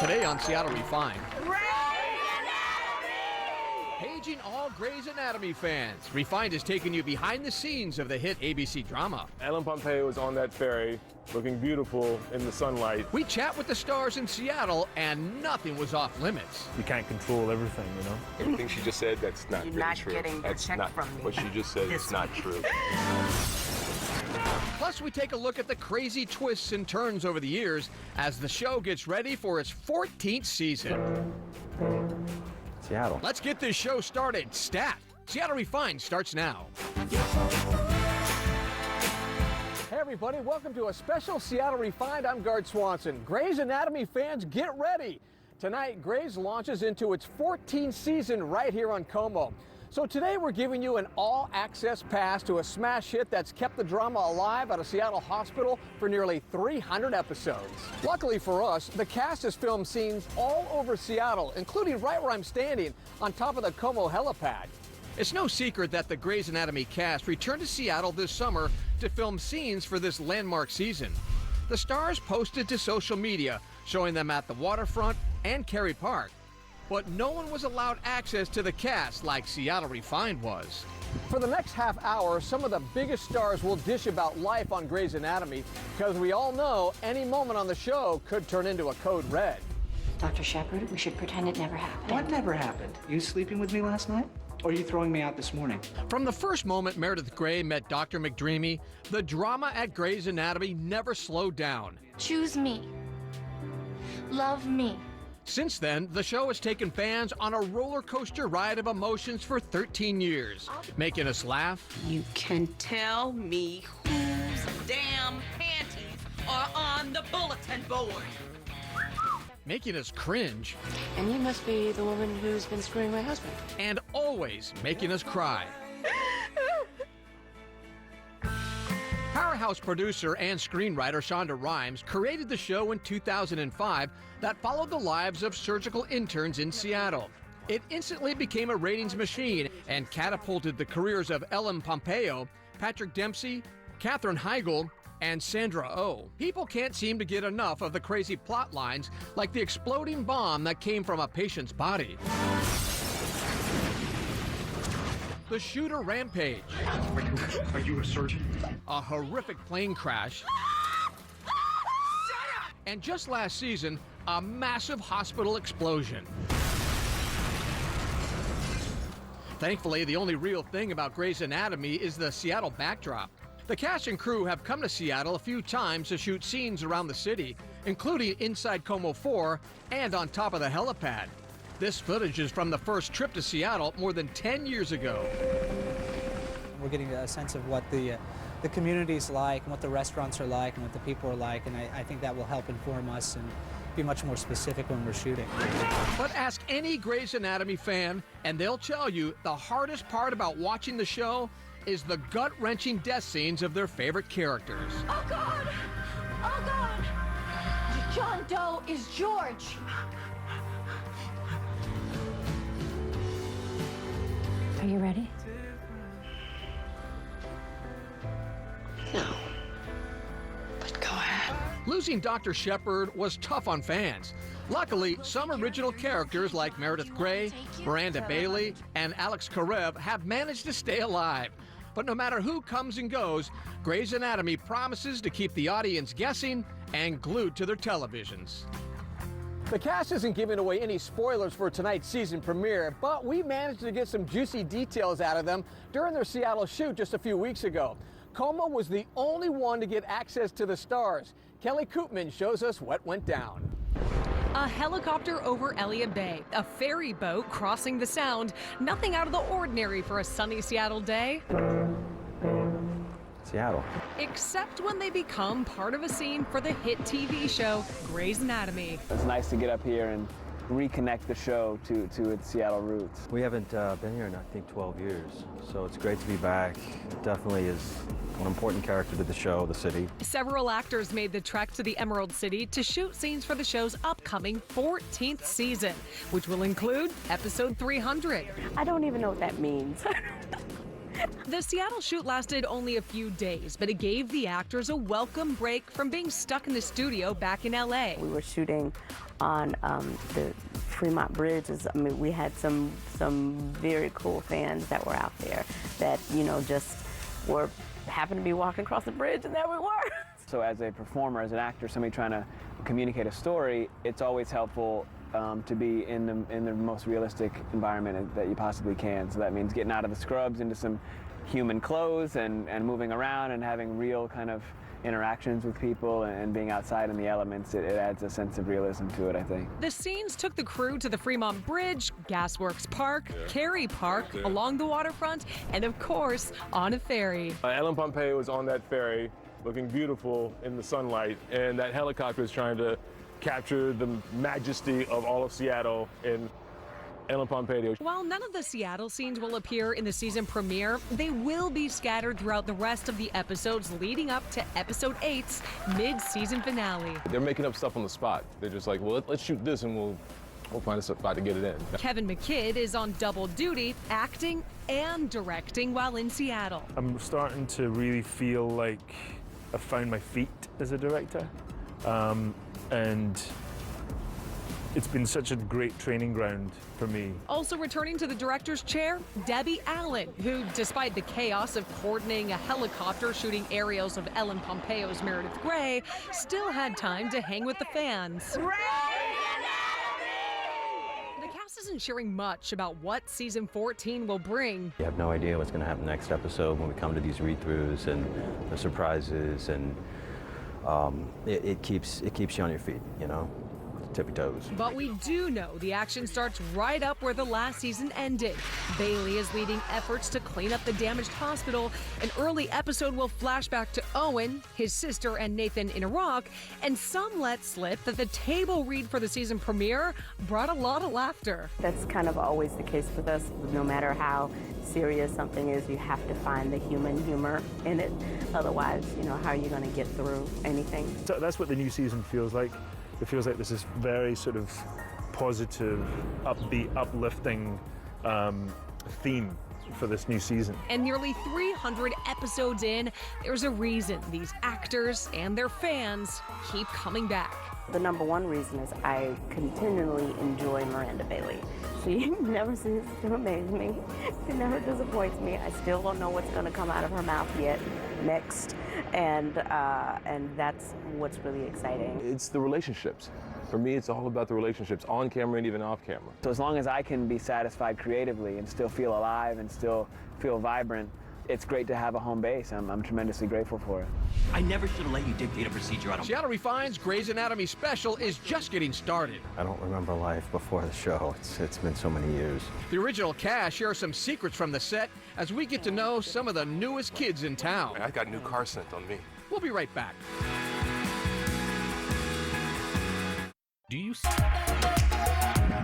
Today on Seattle Refined. Paging all Grey's Anatomy fans, Refined is taking you behind the scenes of the hit ABC drama. Ellen Pompeo was on that ferry, looking beautiful in the sunlight. We chat with the stars in Seattle, and nothing was off limits. You can't control everything, you know? Everything she just said, that's not You're really not true. getting the That's check not from me. what she just said. It's not true. Plus, we take a look at the crazy twists and turns over the years as the show gets ready for its 14th season. Seattle. Let's get this show started. Stat. Seattle Refined starts now. Hey everybody, welcome to a special Seattle Refined. I'm GAARD Swanson. Grey's Anatomy fans, get ready. Tonight, Grey's launches into its 14th season right here on Como. So today we're giving you an all-access pass to a smash hit that's kept the drama alive at a Seattle hospital for nearly 300 episodes. Luckily for us, the cast has filmed scenes all over Seattle, including right where I'm standing on top of the Como helipad. It's no secret that the Grey's Anatomy cast returned to Seattle this summer to film scenes for this landmark season. The stars posted to social media, showing them at the waterfront and Cary Park. But no one was allowed access to the cast like Seattle Refined was. For the next half hour, some of the biggest stars will dish about life on Grey's Anatomy, because we all know any moment on the show could turn into a code red. Dr. Shepard, we should pretend it never happened. What never happened? You sleeping with me last night? Or are you throwing me out this morning? From the first moment Meredith Grey met Dr. McDreamy, the drama at Grey's Anatomy never slowed down. Choose me. Love me. Since then, the show has taken fans on a roller coaster ride of emotions for 13 years, making us laugh. You can tell me whose damn panties are on the bulletin board. Making us cringe. And you must be the woman who's been screwing my husband. And always making us cry. Powerhouse producer and screenwriter Shonda Rhimes created the show in 2005 that followed the lives of surgical interns in Seattle. It instantly became a ratings machine and catapulted the careers of Ellen Pompeo, Patrick Dempsey, Katherine Heigl, and Sandra Oh. People can't seem to get enough of the crazy plot lines like the exploding bomb that came from a patient's body. The shooter rampage. Are you a surgeon? A horrific plane crash. And just last season, a massive hospital explosion. Thankfully, the only real thing about Grey's Anatomy is the Seattle backdrop. The cast and crew have come to Seattle a few times to shoot scenes around the city, including inside Como 4 and on top of the helipad. This footage is from the first trip to Seattle more than 10 years ago. We're getting a sense of what the community's like and what the restaurants are like and what the people are like, and I think that will help inform us and be much more specific when we're shooting. But ask any Grey's Anatomy fan, and they'll tell you the hardest part about watching the show is the gut-wrenching death scenes of their favorite characters. Oh, God! Oh, God! John Doe is George. Are you ready? No. But go ahead. Losing Dr. Shepard was tough on fans. Luckily, some original characters like Meredith Grey, Miranda Bailey, and Alex Karev have managed to stay alive. But no matter who comes and goes, Grey's Anatomy promises to keep the audience guessing and glued to their televisions. The cast isn't giving away any spoilers for tonight's season premiere, but we managed to get some juicy details out of them during their Seattle shoot just a few weeks ago. Como was the only one to get access to the stars. Kelly Koopman shows us what went down. A helicopter over Elliott Bay, a ferry boat crossing the Sound. Nothing out of the ordinary for a sunny Seattle day. Seattle. Except when they become part of a scene for the hit TV show, Grey's Anatomy. It's nice to get up here and reconnect the show to its Seattle roots. We haven't been here in, I think, 12 years, so it's great to be back. It definitely is an important character to the show, the city. Several actors made the trek to the Emerald City to shoot scenes for the show's upcoming 14th season, which will include episode 300. I don't even know what that means. The Seattle shoot lasted only a few days, but it gave the actors a welcome break from being stuck in the studio back in LA. We were shooting on the Fremont Bridge. I mean, we had some very cool fans that were out there that, you know, just happened to be walking across the bridge, and there we were. So as a performer, as an actor, somebody trying to communicate a story, it's always helpful to be in the most realistic environment that you possibly can. So that means getting out of the scrubs into some human clothes and moving around and having real kind of interactions with people and being outside in the elements. It adds a sense of realism to it, I think. The scenes took the crew to the Fremont Bridge, Gasworks Park, Cary Park, along the waterfront, and of course, on a ferry. Ellen Pompeo was on that ferry, looking beautiful in the sunlight, and that helicopter is trying to capture the majesty of all of Seattle in Ellen Pompeo. While none of the Seattle scenes will appear in the season premiere, they will be scattered throughout the rest of the episodes leading up to episode 8's mid-season finale. They're making up stuff on the spot. They're just like, well, let's shoot this and we'll find a spot to get it in. Kevin McKidd is on double duty, acting and directing while in Seattle. I'm starting to really feel like I've found my feet as a director. And it's been such a great training ground for me. Also returning to the director's chair, Debbie Allen, who, despite the chaos of coordinating a helicopter shooting aerials of Ellen Pompeo's Meredith Grey, still had time to hang with the fans. The cast isn't sharing much about what season 14 will bring. You have no idea what's going to happen next episode when we come to these read-throughs and the surprises, and it keeps you on your feet, you know? Tippy toes. But we do know the action starts right up where the last season ended. Bailey is leading efforts to clean up the damaged hospital. An early episode will flash back to Owen, his sister, and Nathan in Iraq, and some let slip that the table read for the season premiere brought a lot of laughter. That's kind of always the case with us. No matter how serious something is, you have to find the human humor in it. Otherwise, you know, how are you going to get through anything? So that's what the new season feels like. It feels like this is very sort of positive, upbeat, uplifting theme for this new season. And nearly 300 episodes in, there's a reason these actors and their fans keep coming back. The number one reason is I continually enjoy Miranda Bailey. She never ceases to amaze me. She never disappoints me. I still don't know what's going to come out of her mouth yet next, and that's what's really exciting. It's the relationships. For me, it's all about the relationships, on camera and even off camera. So as long as I can be satisfied creatively and still feel alive and still feel vibrant, it's great to have a home base. I'm tremendously grateful for it. I never should have let you dictate a procedure. Seattle Refined's Grey's Anatomy special is just getting started. I don't remember life before the show. It's been so many years. The original cast shares some secrets from the set as we get to know some of the newest kids in town. I got new car scent on me. We'll be right back. Do you...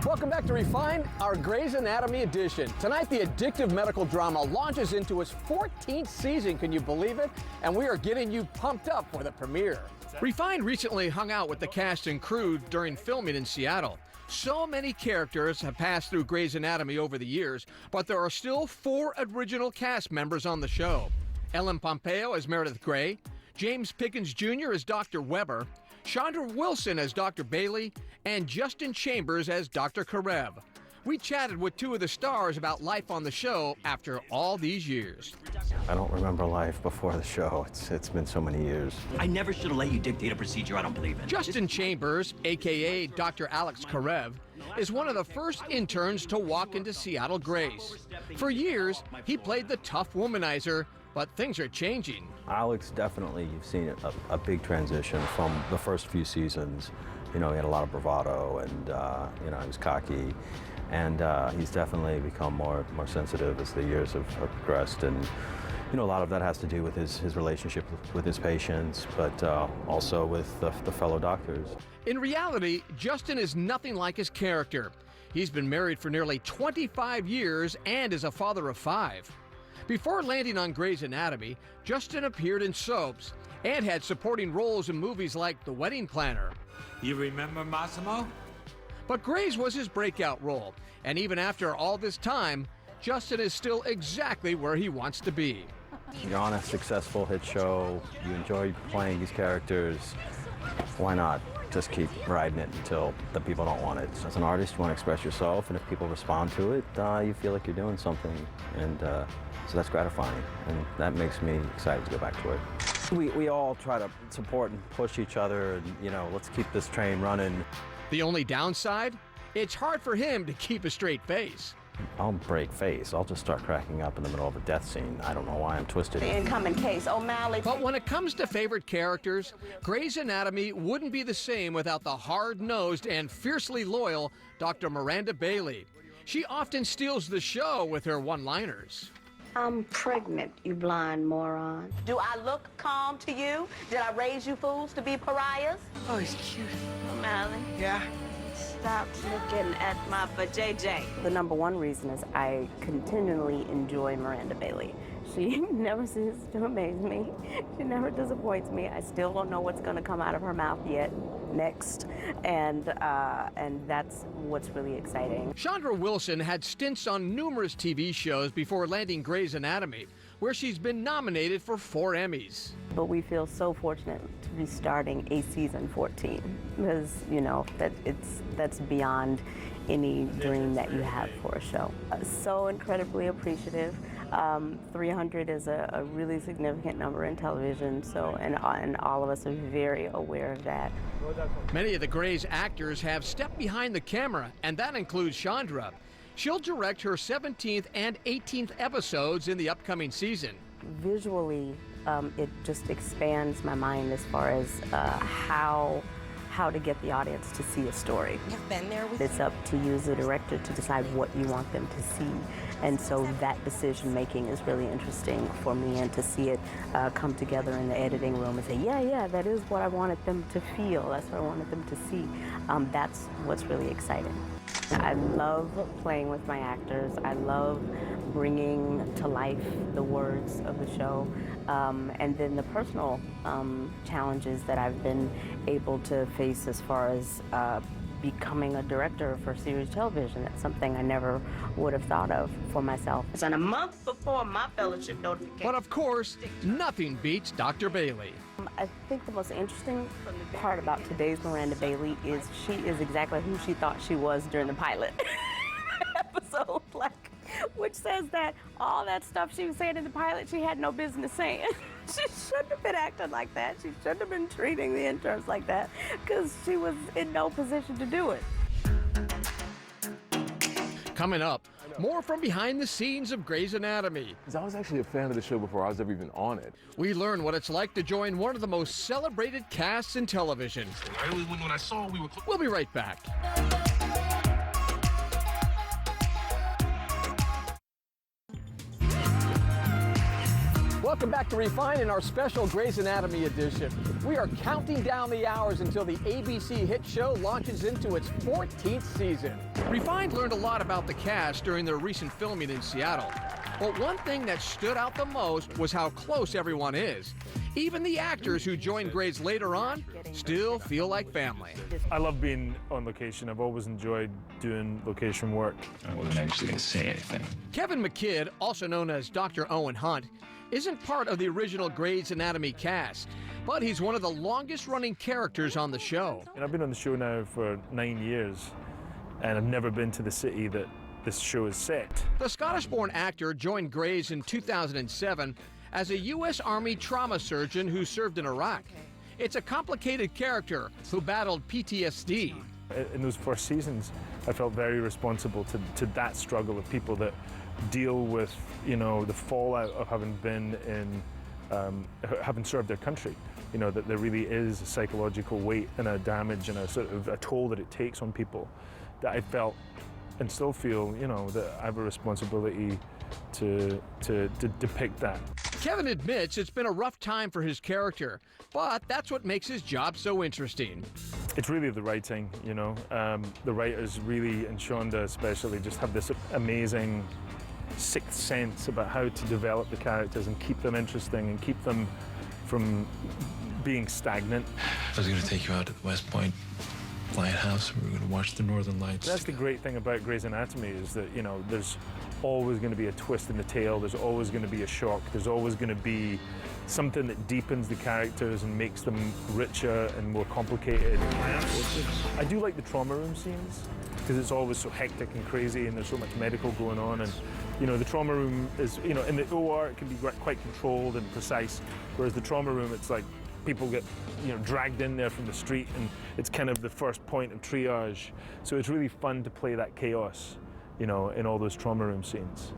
Welcome back to Refined, our Grey's Anatomy edition. Tonight, the addictive medical drama launches into its 14th season. Can you believe it? And we are getting you pumped up for the premiere. Refined recently hung out with the cast and crew during filming in Seattle. So many characters have passed through Grey's Anatomy over the years, but there are still 4 original cast members on the show. Ellen Pompeo as Meredith Grey, James Pickens Jr. as Dr. Weber, Chandra Wilson as Dr. Bailey, and Justin Chambers as Dr. Karev. We chatted with 2 of the stars about life on the show after all these years. I don't remember life before the show. It's been so many years. I never should have let you dictate a procedure I don't believe in. Justin Chambers, a.k.a. Dr. Alex Karev, is one of the first interns to walk into Seattle Grace. For years, he played the tough womanizer, but things are changing. Alex, definitely, you've seen a big transition from the first few seasons. You know, he had a lot of bravado, and you know, he was cocky, and he's definitely become more sensitive as the years have progressed. And you know, a lot of that has to do with his relationship with his patients, but also with the fellow doctors. In reality, Justin is nothing like his character. He's been married for nearly 25 years and is a father of 5. Before landing on Grey's Anatomy, Justin appeared in soaps and had supporting roles in movies like The Wedding Planner. You remember Massimo? But Grey's was his breakout role, and even after all this time, Justin is still exactly where he wants to be. You're on a successful hit show, you enjoy playing these characters, why not just keep riding it until the people don't want it? As an artist, you want to express yourself, and if people respond to it, you feel like you're doing something, and so that's gratifying, and that makes me excited to go back to work. We all try to support and push each other, and, you know, let's keep this train running. The only downside? It's hard for him to keep a straight face. I'll break face. I'll just start cracking up in the middle of a death scene. I don't know why I'm twisted. The incoming case, O'Malley. But when it comes to favorite characters, Grey's Anatomy wouldn't be the same without the hard-nosed and fiercely loyal Dr. Miranda Bailey. She often steals the show with her one-liners. I'm pregnant, you blind moron. Do I look calm to you? Did I raise you fools to be pariahs? Oh, he's cute. O'Malley. Yeah. Stop looking at my vajayjay. The number one reason is I continually enjoy Miranda Bailey. She never ceases to amaze me. She never disappoints me. I still don't know what's going to come out of her mouth yet. Next, and that's what's really exciting. Chandra Wilson had stints on numerous TV shows before landing Grey's Anatomy, where she's been nominated for 4 Emmys. But we feel so fortunate to be starting a season 14 because, you know, that's beyond any dream that you have for a show. So incredibly appreciative. 300 is a really significant number in television, so and all of us are very aware of that. Many of the Grey's actors have stepped behind the camera, and that includes Chandra. She'll direct her 17th and 18th episodes in the upcoming season. Visually, it just expands my mind as far as how to get the audience to see a story. You've been there with It's up to you as a director to decide what you want them to see. And so that decision making is really interesting for me, and to see it come together in the editing room and say, yeah, that is what I wanted them to feel. That's what I wanted them to see. That's what's really exciting. I love playing with my actors. I love bringing to life the words of the show. And then the personal challenges that I've been able to face as far as becoming a director for series television. That's something I never would have thought of for myself. It's on a month before my fellowship notification. But of course, nothing beats Dr. Bailey. I think the most interesting part about today's Miranda Bailey is she is exactly who she thought she was during the pilot episode, which says that all that stuff she was saying in the pilot she had no business saying. She shouldn't have been acting like that. She shouldn't have been treating the interns like that, because she was in no position to do it. Coming up, more from behind the scenes of Grey's Anatomy. I was actually a fan of the show before I was ever even on it. We learn what it's like to join one of the most celebrated casts in television. When I saw we were... We'll be right back. Welcome back to Refined in our special Grey's Anatomy edition. We are counting down the hours until the ABC hit show launches into its 14th season. Refined learned a lot about the cast during their recent filming in Seattle. But one thing that stood out the most was how close everyone is. Even the actors who joined Grey's later on still feel like family. I love being on location. I've always enjoyed doing location work. I wasn't actually going to say anything. Kevin McKidd, also known as Dr. Owen Hunt, isn't part of the original Grey's Anatomy cast, but he's one of the longest-running characters on the show. And I've been on the show now for 9 years, and I've never been to the city that this show is set. The Scottish-born actor joined Grey's in 2007 as a U.S. Army trauma surgeon who served in Iraq. It's a complicated character who battled PTSD. In those first seasons, I felt very responsible to that struggle of people that deal with, you know, the fallout of having been in, having served their country. You know, that there really is a psychological weight and a damage and a sort of a toll that it takes on people that I felt and still feel, you know, that I have a responsibility to depict that. Kevin admits it's been a rough time for his character, but that's what makes his job so interesting. It's really the writing, you know. The writers really, and Chandra especially, just have this amazing sixth sense about how to develop the characters and keep them interesting and keep them from being stagnant. I was going to take you out at West Point. lighthouse. We were going to watch the northern lights. That's the great thing about Grey's Anatomy is that, you know, there's always going to be a twist in the tale. There's always going to be a shock. There's always going to be something that deepens the characters and makes them richer and more complicated. I do like the trauma room scenes because it's always so hectic and crazy and there's so much medical going on. And, you know, the trauma room is, you know, in the OR it can be quite controlled and precise, whereas the trauma room, it's like people get, you know, dragged in there from the street and it's kind of the first point of triage. So it's really fun to play that chaos, you know, in all those trauma room scenes.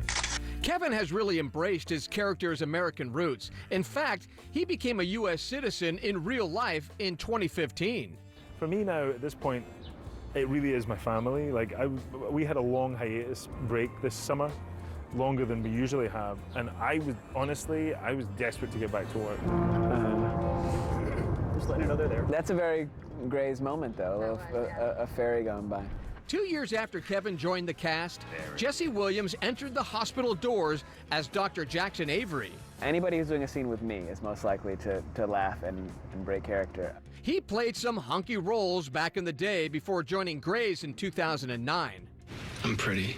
Kevin has really embraced his character's American roots. In fact, he became a U.S. citizen in real life in 2015. For me now, at this point, it really is my family. Like, we had a long hiatus break this summer, longer than we usually have, and honestly, I was desperate to get back to work. Just letting you know they're there. That's a very Grey's moment, though, of a ferry going by. 2 years after Kevin joined the cast, Jesse Williams entered the hospital doors as Dr. Jackson Avery. Anybody who's doing a scene with me is most likely to laugh and break character. He played some hunky roles back in the day before joining Grey's in 2009. I'm pretty.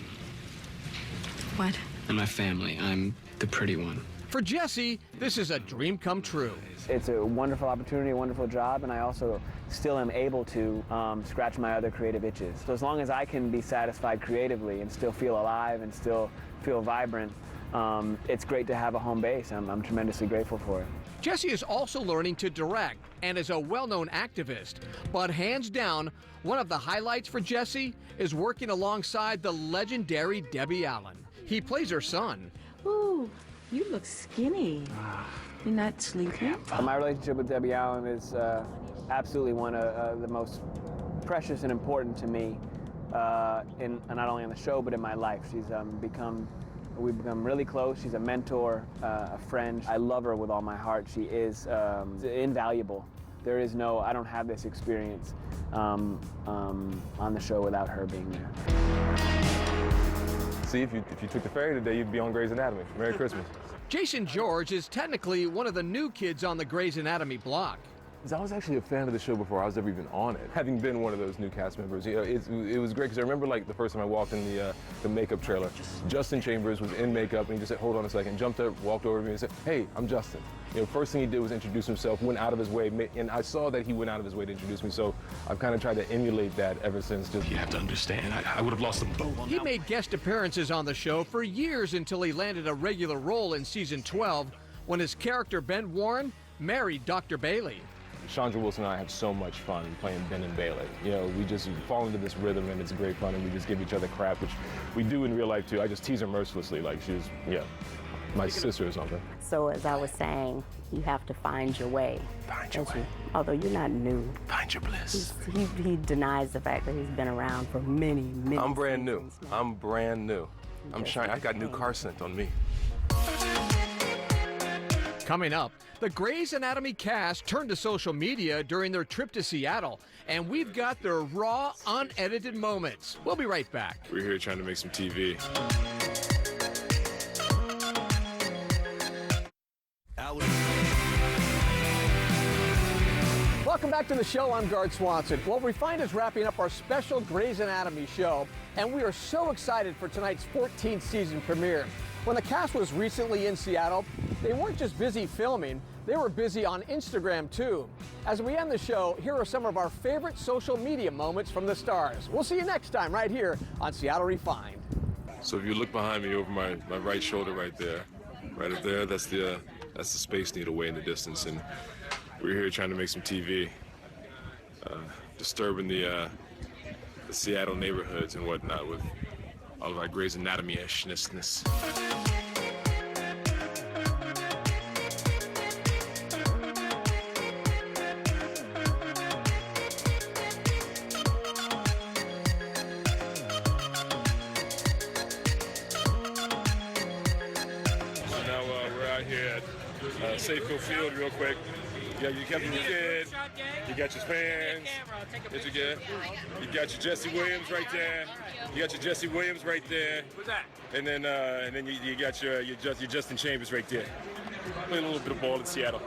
What? In my family, I'm the pretty one. For Jesse, this is a dream come true. It's a wonderful opportunity, a wonderful job, and I also still am able to scratch my other creative itches. So as long as I can be satisfied creatively and still feel alive and still feel vibrant, it's great to have a home base. I'm tremendously grateful for it. Jesse is also learning to direct and is a well-known activist. But hands down, one of the highlights for Jesse is working alongside the legendary Debbie Allen. He plays her son. Ooh, you look skinny. You're not sleeping? My relationship with Debbie Allen is absolutely one of the most precious and important to me, not only on the show, but in my life. We've become really close. She's a mentor, a friend. I love her with all my heart. She is invaluable. There is no, I don't have this experience on the show without her being there. See, if you took the ferry today, you'd be on Grey's Anatomy. Merry Christmas. Jason George is technically one of the new kids on the Grey's Anatomy block. I was actually a fan of the show before I was ever even on it. Having been one of those new cast members, you know, it was great because I remember like the first time I walked in the makeup trailer, Justin Chambers was in makeup and he just said, "Hold on a second," jumped up, walked over to me and said, "Hey, I'm Justin." You know, first thing he did was introduce himself, went out of his way, and I saw that he went out of his way to introduce me, so I've kind of tried to emulate that ever since. You have to understand, I would have lost the boat on He made guest appearances on the show for years until he landed a regular role in season 12 when his character Ben Warren married Dr. Bailey. Chandra Wilson and I have so much fun playing Ben and Bailey. You know, we just fall into this rhythm and it's great fun and we just give each other crap, which we do in real life too. I just tease her mercilessly like she's, my sister or something. So as I was saying, you have to find your way. Find your way. Although you're not new. Find your bliss. He denies the fact that he's been around for many, many I'm brand new. seasons. I'm brand new. I'm shiny. I got new car scent on me. Coming up, the Grey's Anatomy cast turned to social media during their trip to Seattle, and we've got their raw, unedited moments. We'll be right back. We're here trying to make some TV. Welcome back to the show. I'm GAARD Swanson. Well, Refined is wrapping up our special Grey's Anatomy show, and we are so excited for tonight's 14th season premiere. When the cast was recently in Seattle, they weren't just busy filming, they were busy on Instagram too. As we end the show, here are some of our favorite social media moments from the stars. We'll see you next time right here on Seattle Refined. So if you look behind me over my right shoulder right up there, that's the Space Needle way in the distance, and we're here trying to make some TV, disturbing the Seattle neighborhoods and whatnot with all of our Grey's Anatomy-ishness. Safeco Field real quick. You got your Captain McKidd, you got your fans, you got your Jesse Williams right there, and then you got your Justin Chambers right there. Playing a little bit of ball in Seattle.